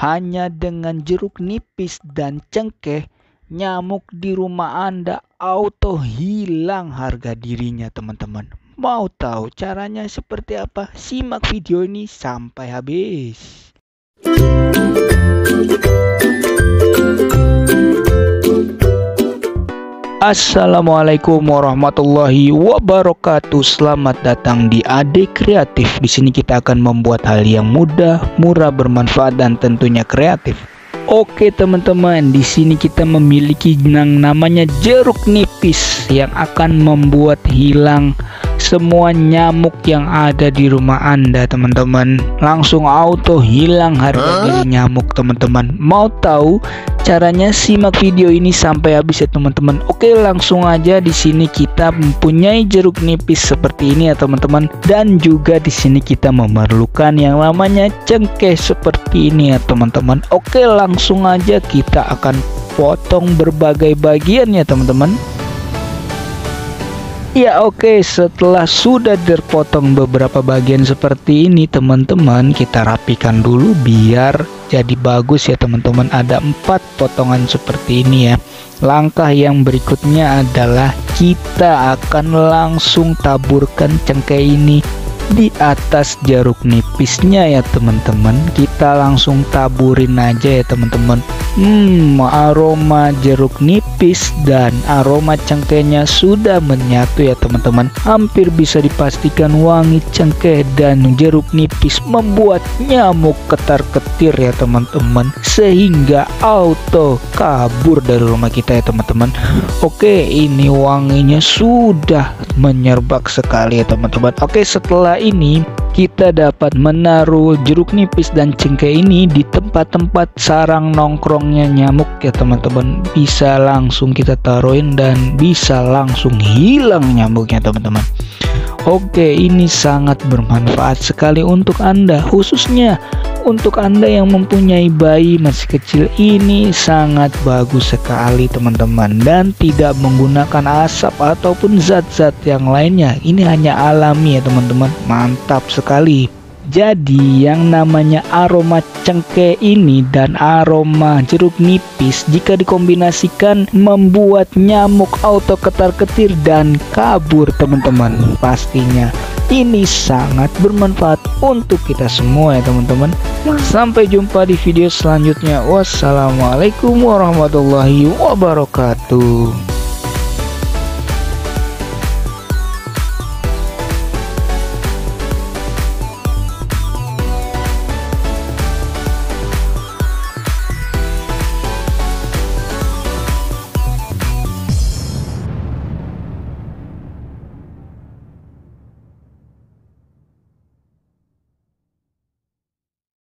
Hanya dengan jeruk nipis dan cengkeh, nyamuk di rumah Anda auto hilang harga dirinya, teman-teman. Mau tahu caranya seperti apa? Simak video ini sampai habis. Assalamualaikum warahmatullahi wabarakatuh. Selamat datang di Ade Kreatif. Di sini kita akan membuat hal yang mudah, murah, bermanfaat, dan tentunya kreatif. Oke teman-teman, di sini kita memiliki yang namanya jeruk nipis yang akan membuat hilang semua nyamuk yang ada di rumah Anda, teman-teman. Langsung auto hilang harga diri nyamuk, teman-teman. Mau tahu caranya? Simak video ini sampai habis ya, teman-teman. Oke, langsung aja. Di sini kita mempunyai jeruk nipis seperti ini ya, teman-teman. Dan juga di sini kita memerlukan yang namanya cengkeh seperti ini ya, teman-teman. Oke, langsung aja kita akan potong berbagai bagian ya, teman-teman. Ya oke, setelah sudah terpotong beberapa bagian seperti ini, teman-teman, kita rapikan dulu biar jadi bagus ya, teman-teman. Ada 4 potongan seperti ini ya. Langkah yang berikutnya adalah kita akan langsung taburkan cengkeh ini di atas jeruk nipisnya ya, teman-teman. Kita langsung taburin aja ya, teman-teman. Aroma jeruk nipis dan aroma cengkehnya sudah menyatu ya, teman-teman. Hampir bisa dipastikan wangi cengkeh dan jeruk nipis membuat nyamuk ketar-ketir ya, teman-teman, sehingga auto kabur dari rumah kita ya, teman-teman. Oke, ini wanginya sudah menyerbak sekali ya, teman-teman. Oke, setelah ini kita dapat menaruh jeruk nipis dan cengkeh ini di tempat-tempat sarang nongkrongnya nyamuk ya, teman-teman. Bisa langsung kita taruhin dan bisa langsung hilang nyamuknya, teman-teman. Oke, ini sangat bermanfaat sekali untuk Anda, khususnya untuk Anda yang mempunyai bayi masih kecil. Ini sangat bagus sekali, teman-teman, dan tidak menggunakan asap ataupun zat-zat yang lainnya. Ini hanya alami ya, teman-teman. Mantap sekali. Jadi yang namanya aroma cengkeh ini dan aroma jeruk nipis jika dikombinasikan membuat nyamuk auto ketar-ketir dan kabur, teman-teman. Pastinya ini sangat bermanfaat untuk kita semua ya, teman-teman. Sampai jumpa di video selanjutnya. Wassalamualaikum warahmatullahi wabarakatuh.